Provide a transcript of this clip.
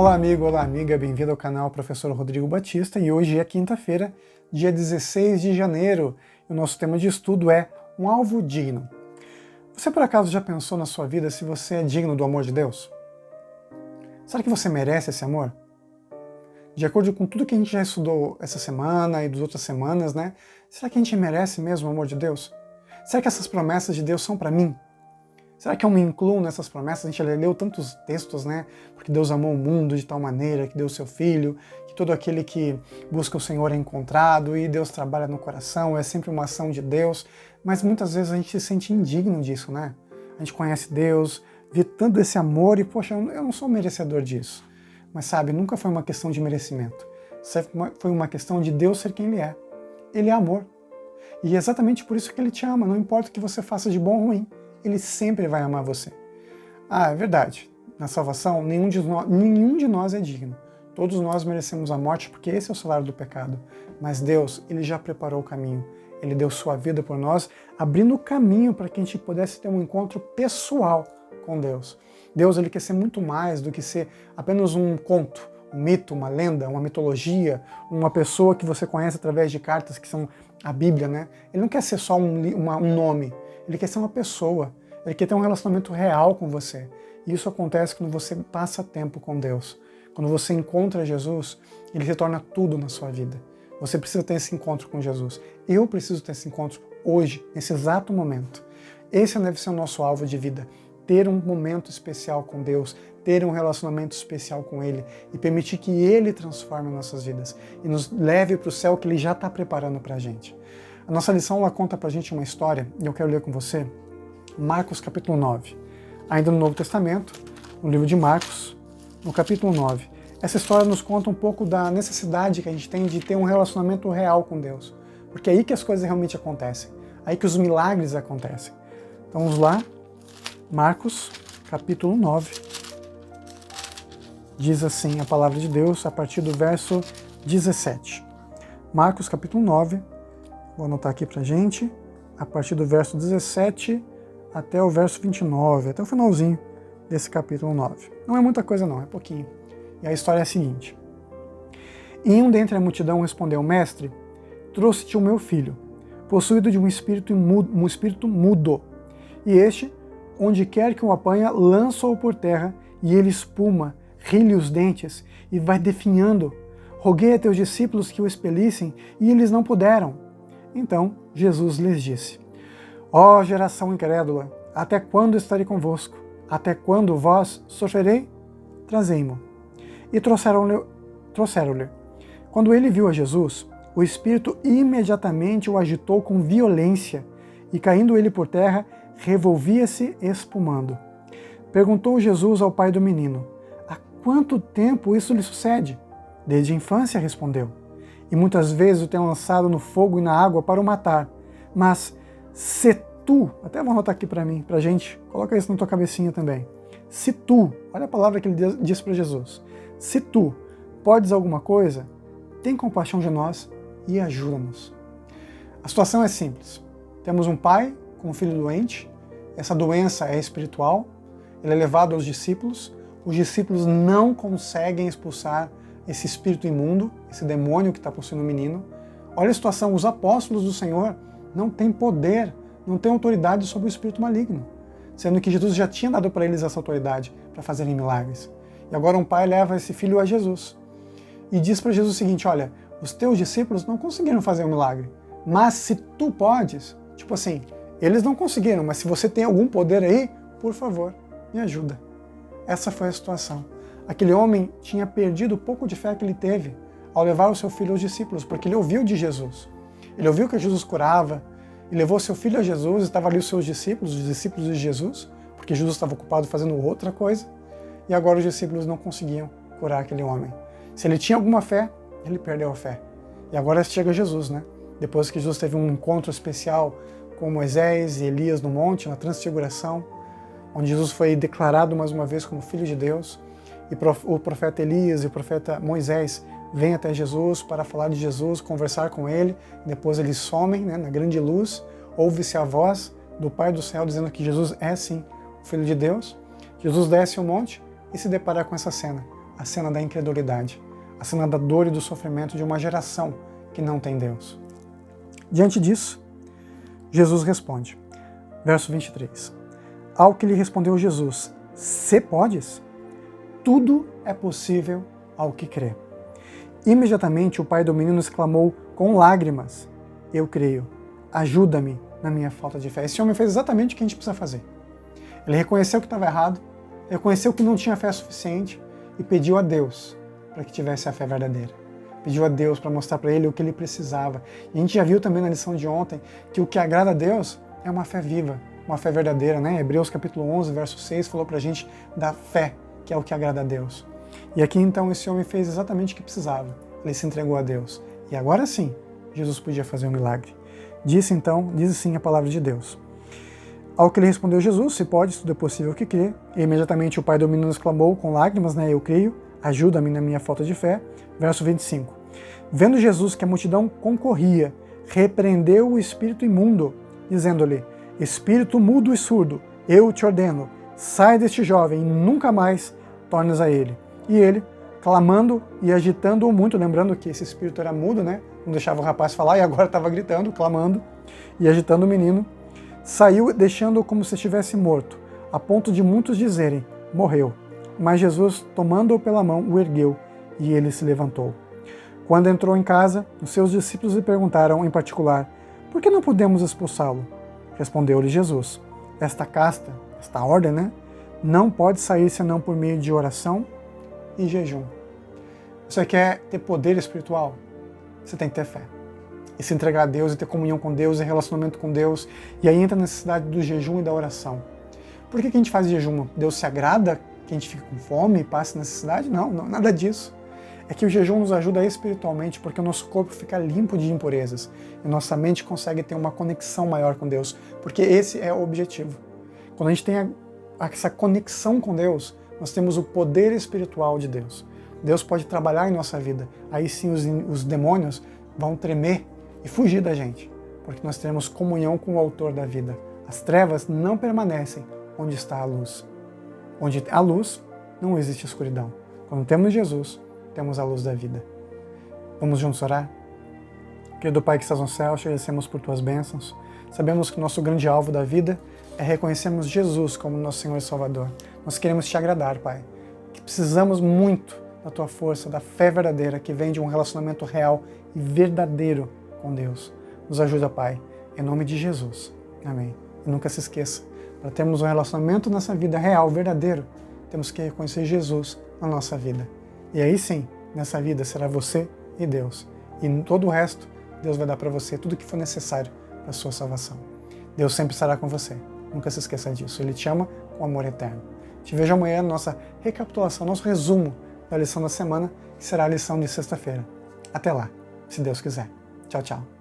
Olá amigo, olá amiga, bem-vindo ao canal Professor Rodrigo Batista e hoje é quinta-feira, dia 16 de janeiro e o nosso tema de estudo é um alvo digno. Você por acaso já pensou na sua vida se você é digno do amor de Deus? Será que você merece esse amor? De acordo com tudo que a gente já estudou essa semana e das outras semanas, né? Será que a gente merece mesmo o amor de Deus? Será que essas promessas de Deus são para mim? Será que eu me incluo nessas promessas? A gente leu tantos textos, né? Porque Deus amou o mundo de tal maneira que deu o seu Filho, que todo aquele que busca o Senhor é encontrado e Deus trabalha no coração, é sempre uma ação de Deus, mas muitas vezes a gente se sente indigno disso, né? A gente conhece Deus, vê tanto esse amor e, poxa, eu não sou merecedor disso. Mas sabe, nunca foi uma questão de merecimento. Foi uma questão de Deus ser quem Ele é. Ele é amor. E é exatamente por isso que Ele te ama, não importa o que você faça de bom ou ruim. Ele sempre vai amar você. Ah, é verdade. Na salvação, nenhum de nós é digno. Todos nós merecemos a morte porque esse é o salário do pecado. Mas Deus, Ele já preparou o caminho. Ele deu sua vida por nós, abrindo o caminho para que a gente pudesse ter um encontro pessoal com Deus. Deus, Ele quer ser muito mais do que ser apenas um conto, um mito, uma lenda, uma mitologia, uma pessoa que você conhece através de cartas que são a Bíblia, né? Ele não quer ser só um nome. Ele quer ser uma pessoa, ele quer ter um relacionamento real com você. E isso acontece quando você passa tempo com Deus. Quando você encontra Jesus, ele se torna tudo na sua vida. Você precisa ter esse encontro com Jesus. Eu preciso ter esse encontro hoje, nesse exato momento. Esse deve ser o nosso alvo de vida. Ter um momento especial com Deus, ter um relacionamento especial com Ele e permitir que Ele transforme nossas vidas e nos leve para o céu que Ele já está preparando para a gente. A nossa lição ela conta pra gente uma história, e eu quero ler com você, Marcos capítulo 9. Ainda no Novo Testamento, no livro de Marcos, no capítulo 9. Essa história nos conta um pouco da necessidade que a gente tem de ter um relacionamento real com Deus. Porque é aí que as coisas realmente acontecem, aí que os milagres acontecem. Então vamos lá, Marcos capítulo 9. Diz assim a palavra de Deus a partir do verso 17. Marcos capítulo 9. Vou anotar aqui pra gente, a partir do verso 17 até o verso 29, até o finalzinho desse capítulo 9. Não é muita coisa não, é pouquinho. E a história é a seguinte. E um dentre a multidão respondeu, Mestre, trouxe-te o meu filho, possuído de um espírito mudo. E este, onde quer que o apanha, lança-o por terra, e ele espuma, ri-lhe os dentes, e vai definhando. Roguei a teus discípulos que o expelissem, e eles não puderam. Então Jesus lhes disse, ó geração incrédula, até quando estarei convosco? Até quando vós sofrerei? Trazei-mo. E trouxeram-lhe. Quando ele viu a Jesus, o Espírito imediatamente o agitou com violência, e caindo ele por terra, revolvia-se espumando. Perguntou Jesus ao pai do menino, há quanto tempo isso lhe sucede? Desde a infância, respondeu. E muitas vezes o tem lançado no fogo e na água para o matar. Mas se tu, até vou anotar aqui para mim, pra gente, coloca isso na tua cabecinha também. Se tu, olha a palavra que ele diz para Jesus, se tu podes alguma coisa, tem compaixão de nós e ajuda-nos. A situação é simples. Temos um pai com um filho doente, essa doença é espiritual, ele é levado aos discípulos, os discípulos não conseguem expulsar esse espírito imundo, esse demônio que está possuindo o menino. Olha a situação, os apóstolos do Senhor não têm poder, não têm autoridade sobre o espírito maligno, sendo que Jesus já tinha dado para eles essa autoridade para fazerem milagres. E agora um pai leva esse filho a Jesus e diz para Jesus o seguinte, olha, os teus discípulos não conseguiram fazer um milagre, mas se tu podes, tipo assim, eles não conseguiram, mas se você tem algum poder aí, por favor, me ajuda. Essa foi a situação. Aquele homem tinha perdido o pouco de fé que ele teve ao levar o seu filho aos discípulos, porque ele ouviu de Jesus. Ele ouviu que Jesus curava, e levou seu filho a Jesus, estavam ali os seus discípulos, os discípulos de Jesus, porque Jesus estava ocupado fazendo outra coisa, e agora os discípulos não conseguiam curar aquele homem. Se ele tinha alguma fé, ele perdeu a fé. E agora chega Jesus, né? Depois que Jesus teve um encontro especial com Moisés e Elias no monte, na transfiguração, onde Jesus foi declarado mais uma vez como Filho de Deus, e o profeta Elias e o profeta Moisés vêm até Jesus para falar de Jesus, conversar com ele, depois eles somem, né, na grande luz, ouve-se a voz do Pai do céu dizendo que Jesus é sim o Filho de Deus. Jesus desce o monte e se depara com essa cena, a cena da incredulidade, a cena da dor e do sofrimento de uma geração que não tem Deus. Diante disso, Jesus responde. Verso 23. Ao que lhe respondeu Jesus: Se podes? Tudo é possível ao que crê. Imediatamente o pai do menino exclamou com lágrimas: Eu creio, ajuda-me na minha falta de fé. Esse homem fez exatamente o que a gente precisa fazer. Ele reconheceu que estava errado, reconheceu que não tinha fé suficiente e pediu a Deus para que tivesse a fé verdadeira. Pediu a Deus para mostrar para ele o que ele precisava. E a gente já viu também na lição de ontem que o que agrada a Deus é uma fé viva, uma fé verdadeira, né? Hebreus capítulo 11, verso 6 falou para a gente da fé, que é o que agrada a Deus. E aqui então esse homem fez exatamente o que precisava. Ele se entregou a Deus. E agora sim, Jesus podia fazer um milagre. Diz sim a palavra de Deus. Ao que lhe respondeu Jesus: Se pode, tudo é possível que crê. E imediatamente o pai do menino exclamou com lágrimas, né? Eu creio, ajuda-me na minha falta de fé. Verso 25. Vendo Jesus que a multidão concorria, repreendeu o espírito imundo, dizendo-lhe: Espírito mudo e surdo, eu te ordeno, sai deste jovem e nunca mais tornes a ele. E ele, clamando e agitando-o muito, lembrando que esse espírito era mudo, né? Não deixava o rapaz falar e agora estava gritando, clamando e agitando o menino, saiu deixando-o como se estivesse morto, a ponto de muitos dizerem: Morreu. Mas Jesus, tomando-o pela mão, o ergueu e ele se levantou. Quando entrou em casa, os seus discípulos lhe perguntaram em particular: Por que não podemos expulsá-lo? Respondeu-lhe Jesus: Esta casta, esta ordem, né? Não pode sair senão por meio de oração e jejum. Você quer ter poder espiritual? Você tem que ter fé. E se entregar a Deus, e ter comunhão com Deus, e relacionamento com Deus. E aí entra a necessidade do jejum e da oração. Por que a gente faz jejum? Deus se agrada que a gente fique com fome e passe necessidade? Não, nada disso. É que o jejum nos ajuda espiritualmente, porque o nosso corpo fica limpo de impurezas. E nossa mente consegue ter uma conexão maior com Deus. Porque esse é o objetivo. Quando a gente tem essa conexão com Deus, nós temos o poder espiritual de Deus. Deus pode trabalhar em nossa vida. Aí sim os demônios vão tremer e fugir da gente, porque nós teremos comunhão com o autor da vida. As trevas não permanecem onde está a luz. Onde há luz, não existe escuridão. Quando temos Jesus, temos a luz da vida. Vamos juntos orar? Querido Pai que estás no céu, te agradecemos por tuas bênçãos. Sabemos que o nosso grande alvo da vida é reconhecermos Jesus como nosso Senhor e Salvador. Nós queremos te agradar, Pai. Que precisamos muito da tua força, da fé verdadeira que vem de um relacionamento real e verdadeiro com Deus. Nos ajuda, Pai, em nome de Jesus. Amém. E nunca se esqueça, para termos um relacionamento nessa vida real, verdadeiro, temos que reconhecer Jesus na nossa vida. E aí sim, nessa vida será você e Deus. E em todo o resto, Deus vai dar para você tudo o que for necessário para a sua salvação. Deus sempre estará com você. Nunca se esqueça disso. Ele te ama com amor eterno. Te vejo amanhã na nossa recapitulação, nosso resumo da lição da semana, que será a lição de sexta-feira. Até lá, se Deus quiser. Tchau, tchau.